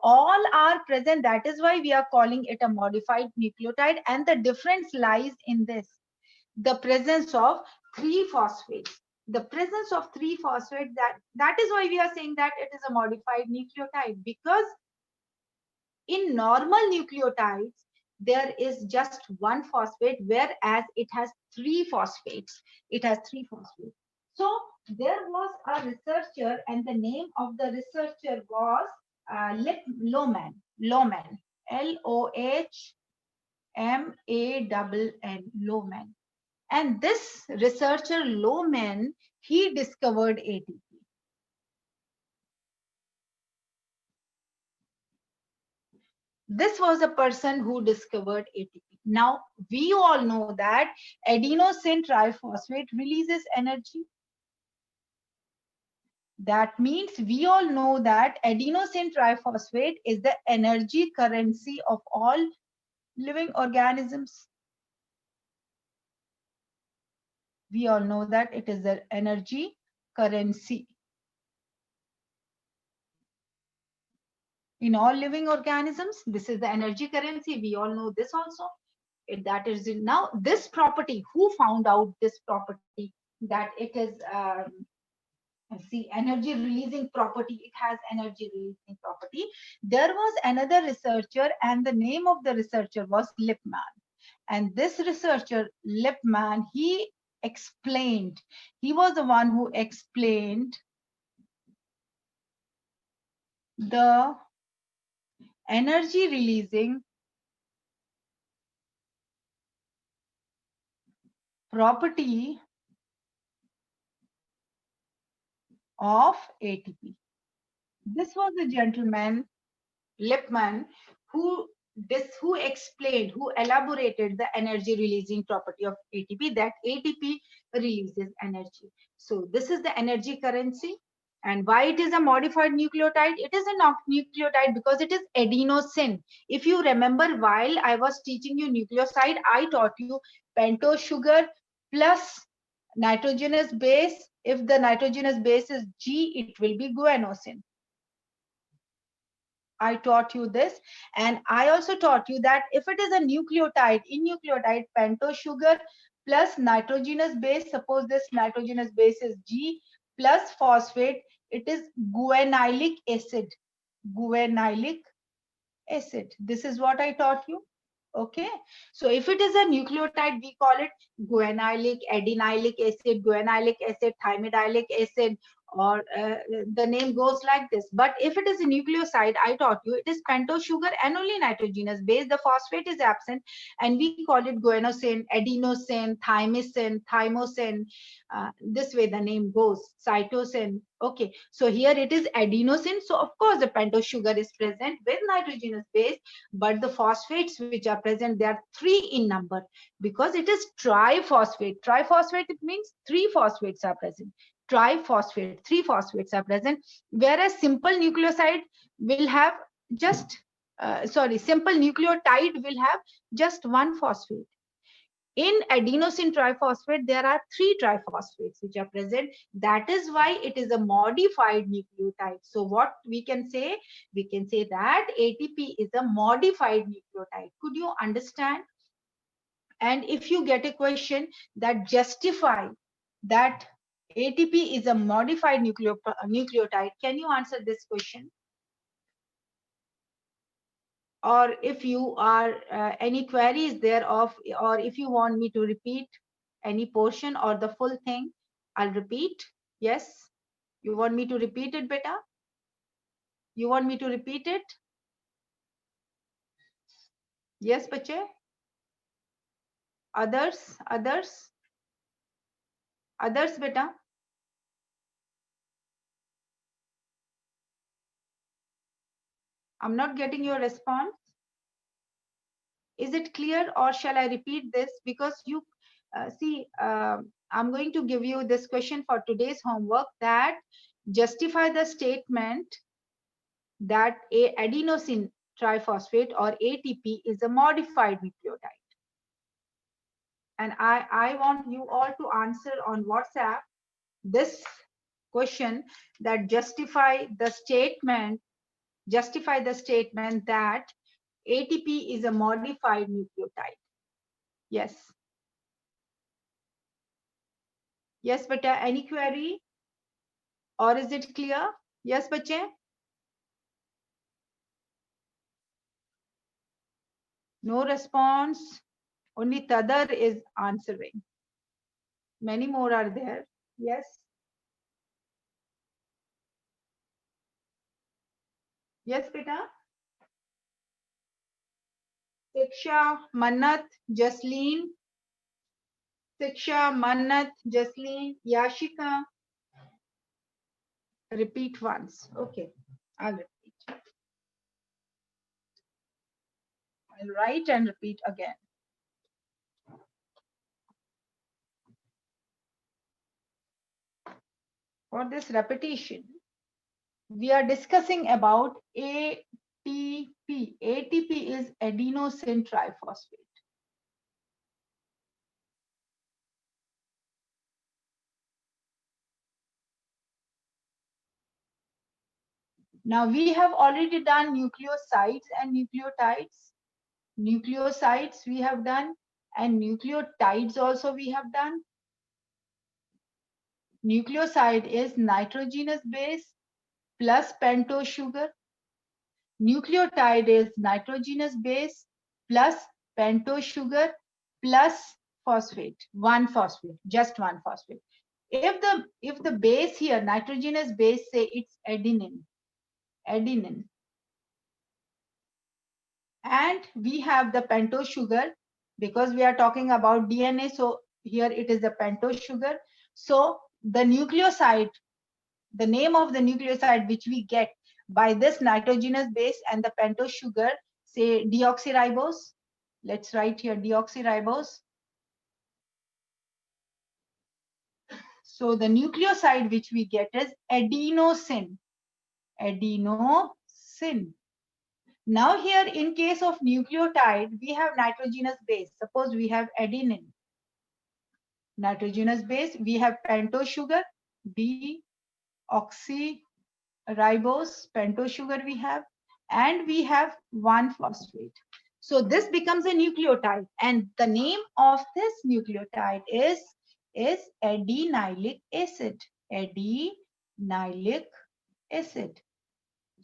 all are present. That is why we are calling it a modified nucleotide. And the difference lies in this, the presence of 3-phosphates. The presence of 3-phosphate, that is why we are saying that it is a modified nucleotide, because in normal nucleotides, there is just 1 phosphate, whereas it has 3-phosphates. It has 3 phosphates. So there was a researcher, and the name of the researcher was Lohmann. Lohmann. Lohmann. Lohmann. And this researcher Lohmann, he discovered ATP. This was a person who discovered ATP. Now, we all know that adenosine triphosphate releases energy. That means we all know that adenosine triphosphate is the energy currency of all living organisms. We all know that it is the energy currency in all living organisms. This is the energy currency. We all know this also. That is now this property. Who found out this property? That it is see, energy releasing property. It has energy releasing property. There was another researcher, and the name of the researcher was Lippmann. And this researcher Lippmann, he explained. He was the one who explained the energy releasing property of ATP. This was the gentleman, Lippmann, who explained, who elaborated the energy releasing property of ATP, that ATP releases energy. So this is the energy currency. And why it is a modified nucleotide? It is a nucleotide because it is adenosine. If you remember, while I was teaching you nucleoside, I taught you pentose sugar plus nitrogenous base. If the nitrogenous base is G, it will be guanosine. I taught you this, and I also taught you that if it is a nucleotide, in nucleotide, pentose sugar plus nitrogenous base, suppose this nitrogenous base is G plus phosphate, it is guanylic acid. Guanylic acid. This is what I taught you. Okay, so if it is a nucleotide, we call it guanylic, adenylic acid, guanylic acid, thymidyllic acid, or the name goes like this. But if it is a nucleoside, I taught you, it is pentose sugar and only nitrogenous base. The phosphate is absent, and we call it guanosine, adenosine, thymosin, thymosin. This way the name goes, cytosine. Okay, so here it is adenosine. So of course the pentose sugar is present with nitrogenous base, but the phosphates which are present, they are 3 in number, because it is triphosphate. Triphosphate, it means 3 phosphates are present. Triphosphate, 3 phosphates are present, whereas simple nucleoside will have just simple nucleotide will have just 1 phosphate. In adenosine triphosphate, there are 3 triphosphates which are present. That is why it is a modified nucleotide. So what we can say? We can say that ATP is a modified nucleotide. Could you understand? And if you get a question that justify that ATP is a modified nucleotide, can you answer this question? Or if you are any queries there of, or if you want me to repeat any portion or the full thing, I'll repeat. Yes, you want me to repeat it, beta? You want me to repeat it? Yes, bache? Others, beta? I'm not getting your response. Is it clear, or shall I repeat this? Because you see, I'm going to give you this question for today's homework, that justify the statement that adenosine triphosphate or ATP is a modified nucleotide. And I want you all to answer on WhatsApp this question, that justify the statement Justify the statement that ATP is a modified nucleotide. Yes. Yes, beta, any query? Or is it clear? Yes, bache? No response. Only Tadar is answering. Many more are there. Yes. Yes, beta. Siksha, Mannat, Jasleen. Siksha, Mannat, Jasleen, Yashika. Repeat once. Okay. I'll repeat. I'll write and repeat again. For this repetition, we are discussing about ATP. ATP is adenosine triphosphate. Now we have already done nucleosides and nucleotides. Nucleosides we have done, and nucleotides also we have done. Nucleoside is nitrogenous base plus pentose sugar. Nucleotide is nitrogenous base plus pentose sugar plus phosphate, one phosphate, just one phosphate. If the base here, nitrogenous base, say it's adenine, and we have the pentose sugar, because we are talking about DNA, so here it is the pentose sugar. So the nucleoside, the name of the nucleoside which we get by this nitrogenous base and the pentose sugar, say deoxyribose. Let's write here deoxyribose. So the nucleoside which we get is adenosine. Adenosine. Now here in case of nucleotide, we have nitrogenous base. Suppose we have adenine. Nitrogenous base, we have pentose sugar, deoxyribose, pentose sugar we have, and we have one phosphate. So this becomes a nucleotide, and the name of this nucleotide is adenylic acid. Adenylic acid.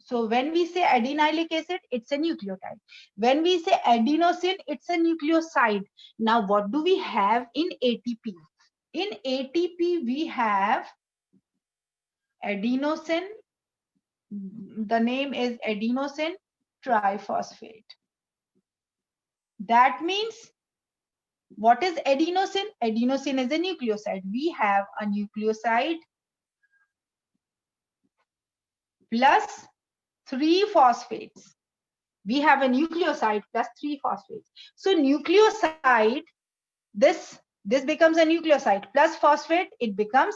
So when we say adenylic acid, it's a nucleotide. When we say adenosine, it's a nucleoside. Now, what do we have in ATP? In ATP, we have adenosine. The name is adenosine triphosphate. That means, what is adenosine? Adenosine is a nucleoside. We have a nucleoside plus 3 phosphates. We have a nucleoside plus 3 phosphates. So nucleoside, this becomes a nucleoside plus phosphate, it becomes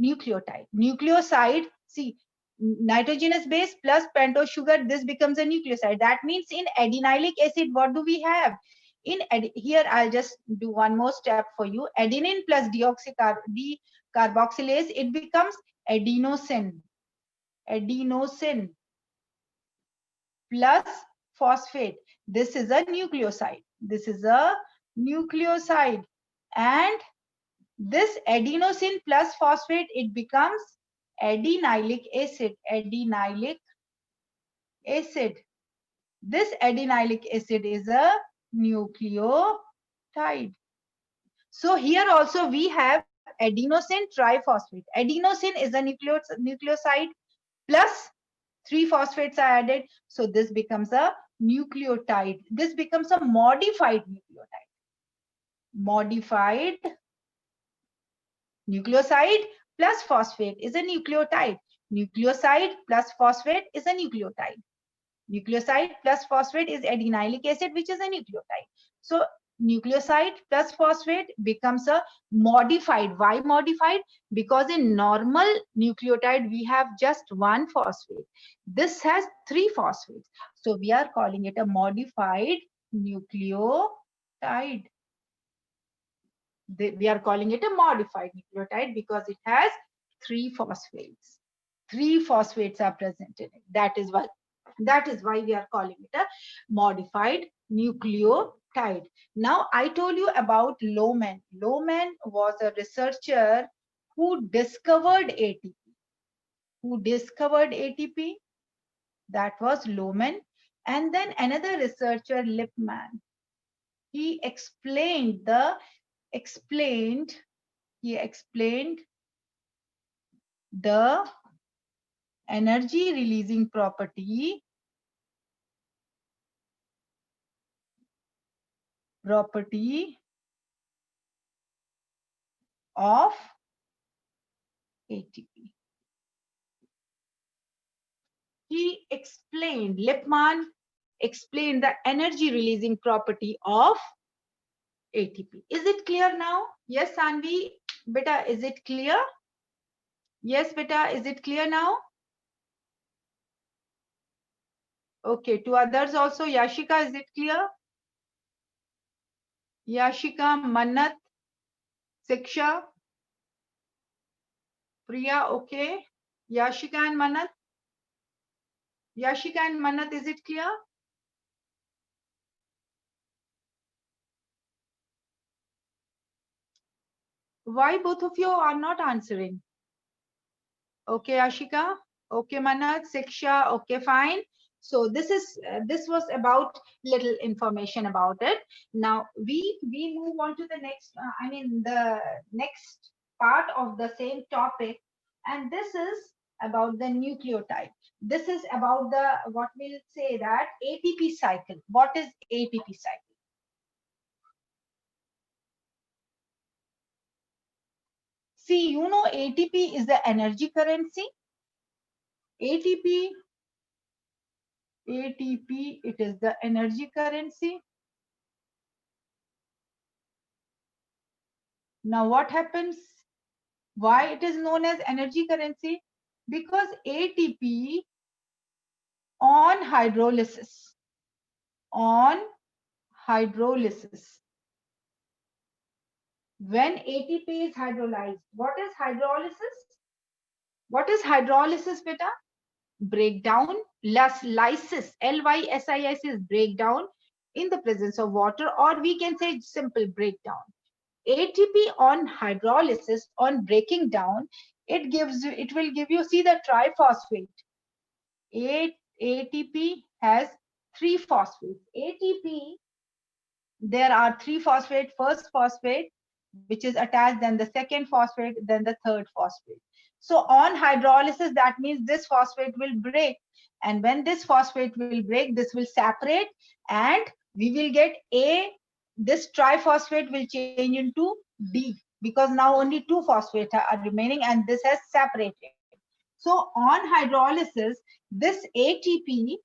nucleotide. Nucleoside, see, nitrogenous base plus pentose sugar, this becomes a nucleoside. That means in adenylic acid, what do we have? Here, I'll just do one more step for you. Adenine plus decarboxylase, it becomes adenosine. Adenosine plus phosphate. This is a nucleoside. This is a nucleoside. And this adenosine plus phosphate, it becomes adenylic acid. Adenylic acid. This adenylic acid is a nucleotide. So here also we have adenosine triphosphate. Adenosine is a nucleoside plus 3 phosphates are added. So this becomes a nucleotide. This becomes a modified nucleotide. Modified nucleoside plus phosphate is a nucleotide. Nucleoside plus phosphate is a nucleotide. Nucleoside plus phosphate is adenylic acid, which is a nucleotide. So nucleoside plus phosphate becomes a modified. Why modified? Because in normal nucleotide, we have just one phosphate. This has 3 phosphates. So we are calling it a modified nucleotide. We are calling it a modified nucleotide because it has 3 phosphates. 3 phosphates are present in it. That is why That is why we are calling it a modified nucleotide. Now, I told you about Lohmann. Lohmann was a researcher who discovered ATP. Who discovered ATP? That was Lohmann. And then another researcher, Lippmann. He explained the energy releasing property of ATP. Lippmann explained the energy releasing property of ATP. Is it clear now? Yes, Sanvi, beta, is it clear? Yes, beta, is it clear now? Okay, to others also. Yashika, is it clear? Yashika, Mannat, Siksha, Priya, okay. Yashika and Mannat. Yashika and Mannat, is it clear? Why both of you are not answering? Okay, Ashika. Okay, Manat, Siksha. Okay, fine. So this was about little information about it. Now we move on to the next. The next part of the same topic, and this is about the nucleotide. This is about the what we'll say that ATP cycle. What is ATP cycle? See, you know ATP is the energy currency. ATP, it is the energy currency. Now what happens? Why it is known as energy currency? Because ATP on hydrolysis, when ATP is hydrolyzed, what is hydrolysis? What is hydrolysis, beta? Breakdown, lysis, Lysis, breakdown in the presence of water, or we can say simple breakdown. ATP on hydrolysis, on breaking down, it will give you, see the triphosphate. ATP has 3 phosphates. ATP, there are 3 phosphate, first phosphate, which is attached, then the second phosphate, then the third phosphate. So on hydrolysis, that means this phosphate will break. And when this phosphate will break, this will separate and we will get this triphosphate will change into D, because now only 2 phosphates are remaining and this has separated. So on hydrolysis, this ATP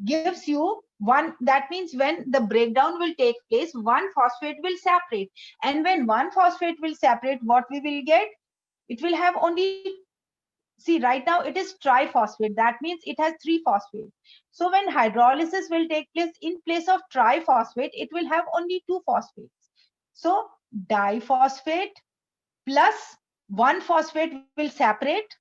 gives you one, that means when the breakdown will take place, one phosphate will separate. And when one phosphate will separate, what we will get? It will have only, see right now it is triphosphate. That means it has 3 phosphates. So when hydrolysis will take place, in place of triphosphate, it will have only 2 phosphates. So diphosphate plus 1 phosphate will separate.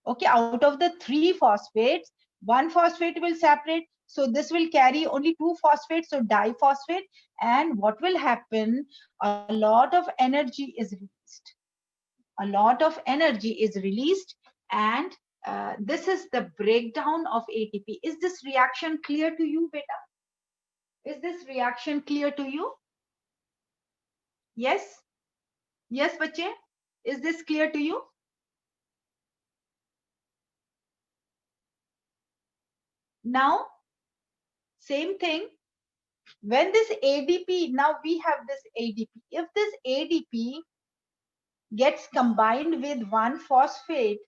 Okay, out of the 3 phosphates, 1 phosphate will separate. So this will carry only 2 phosphates, so diphosphate. And what will happen? A lot of energy is released. A lot of energy is released, and this is the breakdown of ATP. Is this reaction clear to you, beta? Is this reaction clear to you? Yes? Yes, bache? Is this clear to you? Now, same thing. When this ADP, now we have this ADP. If this ADP gets combined with one phosphate,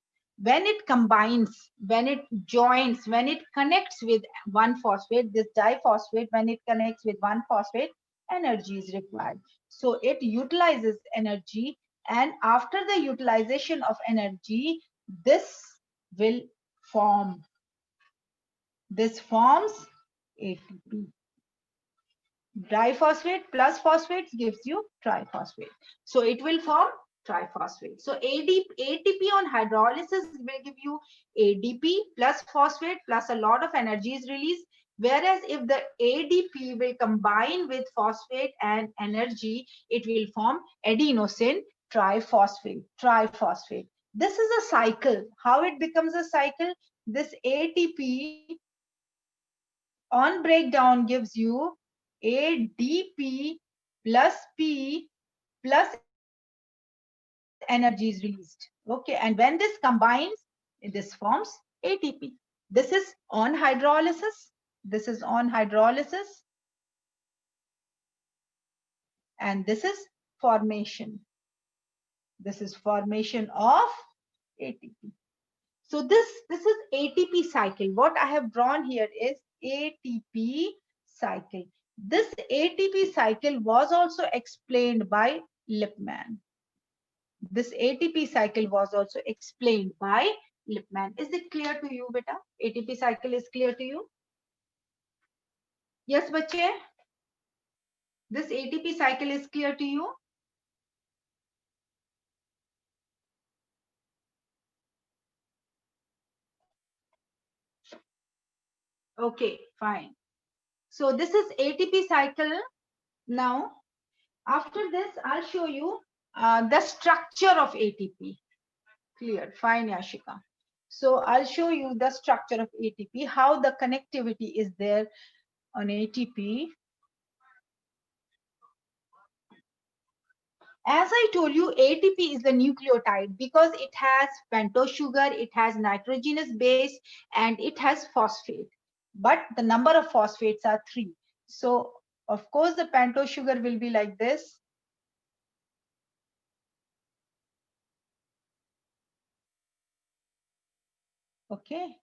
when it combines, when it joins, when it connects with one phosphate, this diphosphate, when it connects with one phosphate, energy is required. So it utilizes energy, and after the utilization of energy, this will form. This forms ATP. Diphosphate plus phosphates gives you triphosphate. So it will form triphosphate. So ATP on hydrolysis will give you ADP plus phosphate plus a lot of energy is released. Whereas if the ADP will combine with phosphate and energy, it will form adenosine triphosphate. Triphosphate. This is a cycle. How it becomes a cycle? This ATP on breakdown gives you ADP plus P plus energy is released. Okay, and when this combines, this forms ATP. This is on hydrolysis. This is on hydrolysis, and this is formation. This is formation of ATP. So this is ATP cycle. What I have drawn here is ATP cycle. This ATP cycle was also explained by Lippmann. This ATP cycle was also explained by Lippmann. Is it clear to you, beta? ATP cycle is clear to you? Yes, bache? This ATP cycle is clear to you? Okay, fine. So this is ATP cycle. Now, after this, I'll show you the structure of ATP. Clear, fine, Yashika. So I'll show you the structure of ATP, how the connectivity is there on ATP. As I told you, ATP is the nucleotide because it has pentose sugar, it has nitrogenous base, and it has phosphate. But the number of phosphates are 3. So, of course, the pentose sugar will be like this. Okay.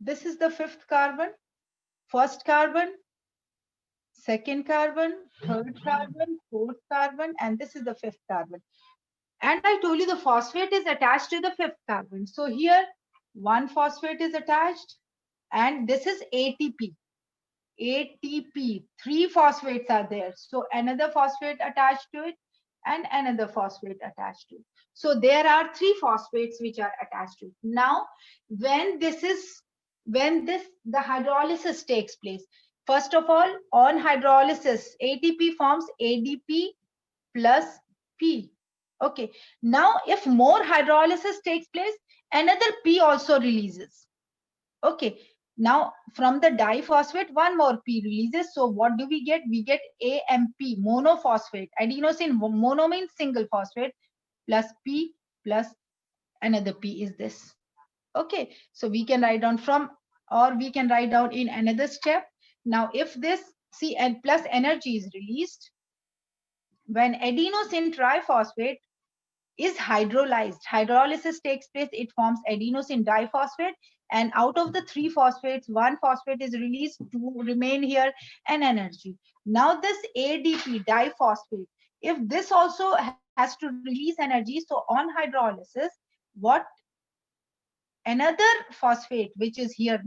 This is the 5th carbon, 1st carbon, 2nd carbon, 3rd carbon, 4th carbon, and this is the 5th carbon. And I told you the phosphate is attached to the 5th carbon. So here, one phosphate is attached, and this is ATP. ATP, 3 phosphates are there. So another phosphate attached to it, and another phosphate attached to it. So there are 3 phosphates which are attached to it. Now, when the hydrolysis takes place, first of all, on hydrolysis, ATP forms ADP plus P. Okay. Now, if more hydrolysis takes place, another P also releases. Okay. Now, from the diphosphate, one more P releases. So what do we get? We get AMP, monophosphate. Adenosine mono means single phosphate plus P plus another P is this. Okay. So we can write down from, or we can write down in another step. Now, if this Cn plus energy is released, when adenosine triphosphate is hydrolyzed, hydrolysis takes place, it forms adenosine diphosphate, and out of the 3 phosphates, 1 phosphate is released to remain here and energy. Now this ADP diphosphate, if this also has to release energy, so on hydrolysis, what another phosphate which is here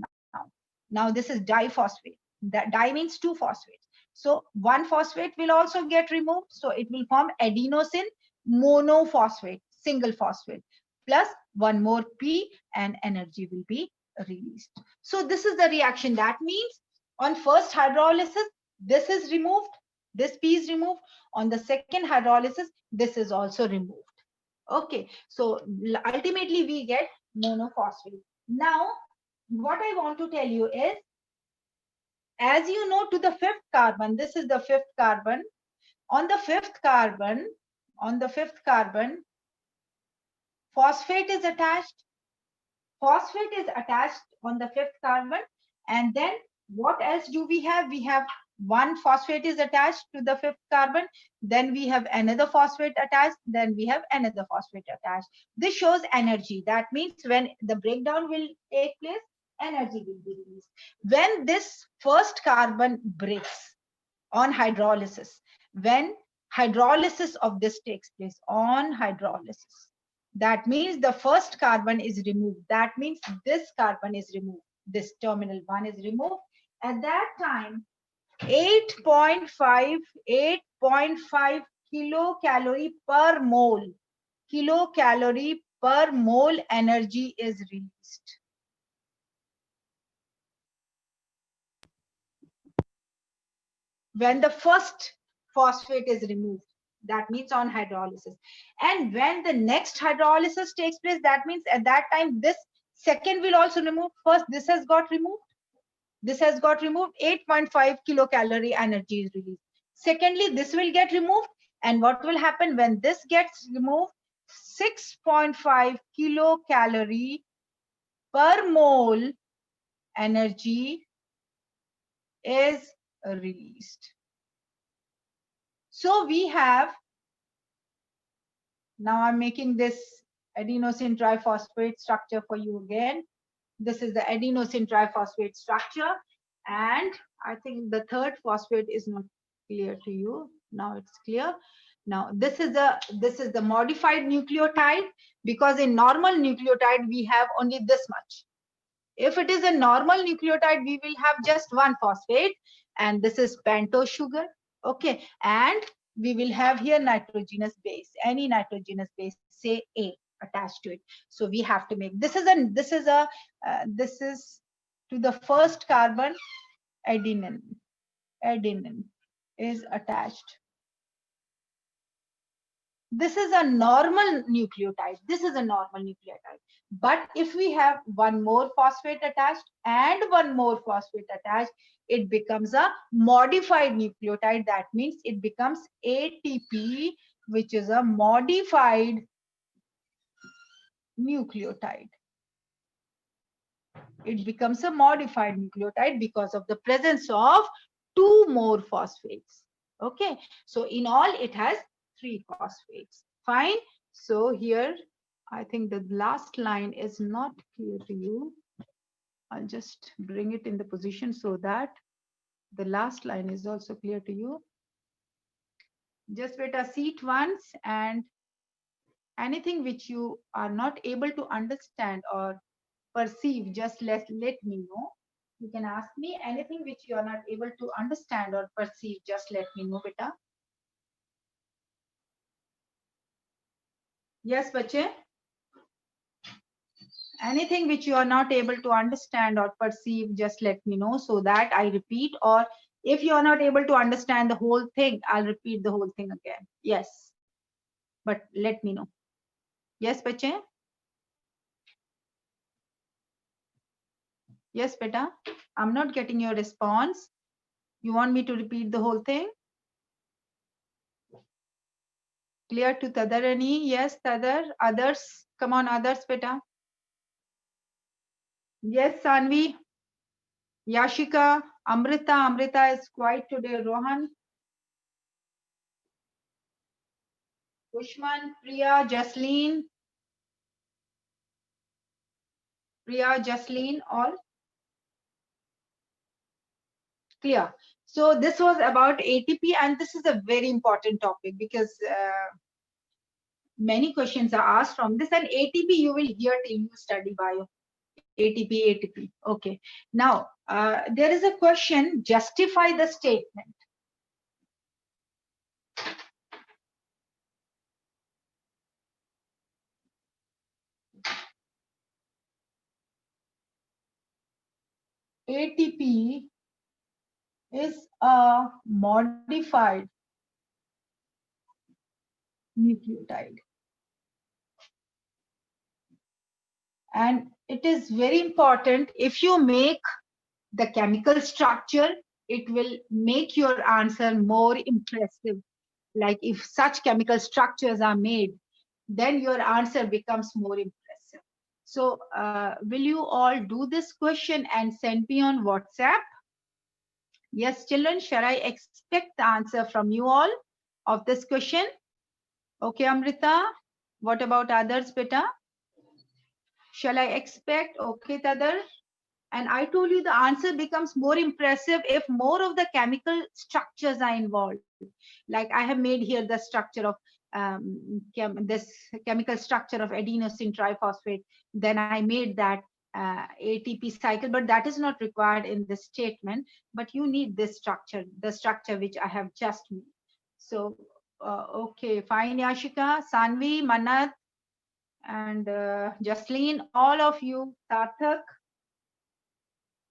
now this is diphosphate, that di means 2 phosphates, so 1 phosphate will also get removed, so it will form adenosine monophosphate, single phosphate, plus 1 more P, and energy will be released. So this is the reaction. That means on first hydrolysis, this is removed, this P is removed. On the second hydrolysis, this is also removed. Okay, so ultimately we get monophosphate. Now, what I want to tell you is, as you know, to the 5th carbon, this is the 5th carbon. On the 5th carbon, phosphate is attached. Phosphate is attached on the 5th carbon. And then what else do we have? We have one phosphate is attached to the fifth carbon, then we have another phosphate attached, then we have another phosphate attached. This shows energy. That means when the breakdown will take place, energy will be released. When this first carbon breaks on hydrolysis, when hydrolysis of this takes place on hydrolysis, that means the first carbon is removed. That means this carbon is removed. This terminal one is removed. At that time, 8.5 kilocalorie per mole, kilocalorie per mole energy is released. When the first phosphate is removed, that means on hydrolysis. And when the next hydrolysis takes place, that means at that time this second will also remove. First this has got removed, this has got removed, 8.5 kilocalorie energy is released. Secondly, this will get removed, and what will happen when this gets removed? 6.5 kilocalorie per mole energy is released. So we have, now I'm making this adenosine triphosphate structure for you again. This is the adenosine triphosphate structure, and I think the third phosphate is not clear to you. Now it's clear. Now this is the modified nucleotide, because in normal nucleotide we have only this much. If it is a normal nucleotide, we will have just one phosphate, and this is pentose sugar. Okay, and we will have here nitrogenous base, any nitrogenous base, say A attached to it. So we have to make, this is to the first carbon, adenine is attached. This is a normal nucleotide. This is a normal nucleotide. But if we have one more phosphate attached and one more phosphate attached, it becomes a modified nucleotide. That means it becomes ATP, which is a modified nucleotide. It becomes a modified nucleotide because of the presence of two more phosphates. Okay, so in all it has 3 phosphates. Fine. So here I think the last line is not clear to you. I'll just bring it in the position so that the last line is also clear to you. Just beta see it once, and anything which you are not able to understand or perceive, just let me know. You can ask me anything which you are not able to understand or perceive, just let me know, beta. Yes, bache? Anything which you are not able to understand or perceive, just let me know so that I repeat, or if you are not able to understand the whole thing, I'll repeat the whole thing again. Yes, but let me know. Yes, bache? Yes, beta? I'm not getting your response. You want me to repeat the whole thing? Clear to Tadarani? Yes, Tadar. Others? Come on, others, beta. Yes, Sanvi. Yashika. Amrita. Amrita is quiet today. Rohan. Ushman. Priya. Jasleen. Priya, Jasleen, all clear. So this was about ATP, and this is a very important topic because many questions are asked from this, and ATP you will hear till you study bio. ATP. Okay. Now, there is a question, justify the statement. ATP is a modified nucleotide. And it is very important, if you make the chemical structure, it will make your answer more impressive. Like if such chemical structures are made, then your answer becomes more impressive. So will you all do this question and send me on WhatsApp? Yes, children, shall I expect the answer from you all of this question? Okay, Amrita. What about others, beta? Shall I expect? Okay, Tadar. And I told you the answer becomes more impressive if more of the chemical structures are involved. Like I have made here the structure of this chemical structure of adenosine triphosphate. Then I made that ATP cycle, but that is not required in this statement. But you need this structure, the structure which I have just made. So, okay, fine, Yashika, Sanvi, Manat, and Jasleen, all of you, Sarthak,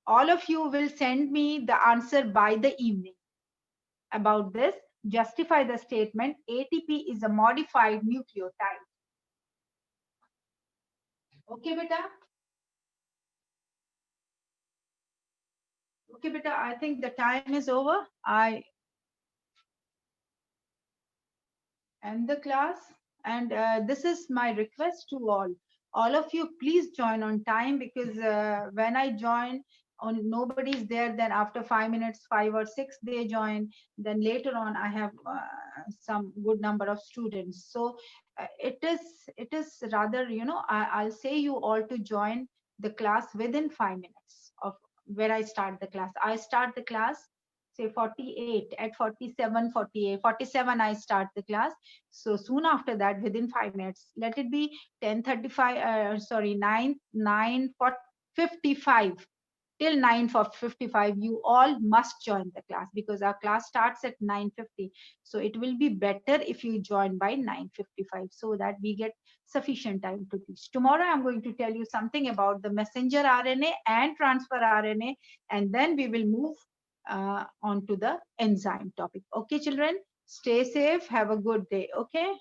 all of you will send me the answer by the evening about this. Justify the statement ATP is a modified nucleotide. Okay, beta? Okay, beta, I think the time is over. I end the class. And this is my request to all. All of you, please join on time, because when I join, on nobody's there, then after 5 minutes, 5 or 6 they join. Then later on, I have some good number of students. So it is rather, I'll say you all to join the class within 5 minutes of where I start the class. I start the class say 48, at 47, 48, 47 I start the class. So soon after that, within 5 minutes, let it be 10:35, sorry, 9:55 till 9:55. You all must join the class, because our class starts at 9:50. So it will be better if you join by 9:55, so that we get sufficient time to teach. Tomorrow, I'm going to tell you something about the messenger RNA and transfer RNA, and then we will move on to the enzyme topic. Okay, children, stay safe. Have a good day. Okay.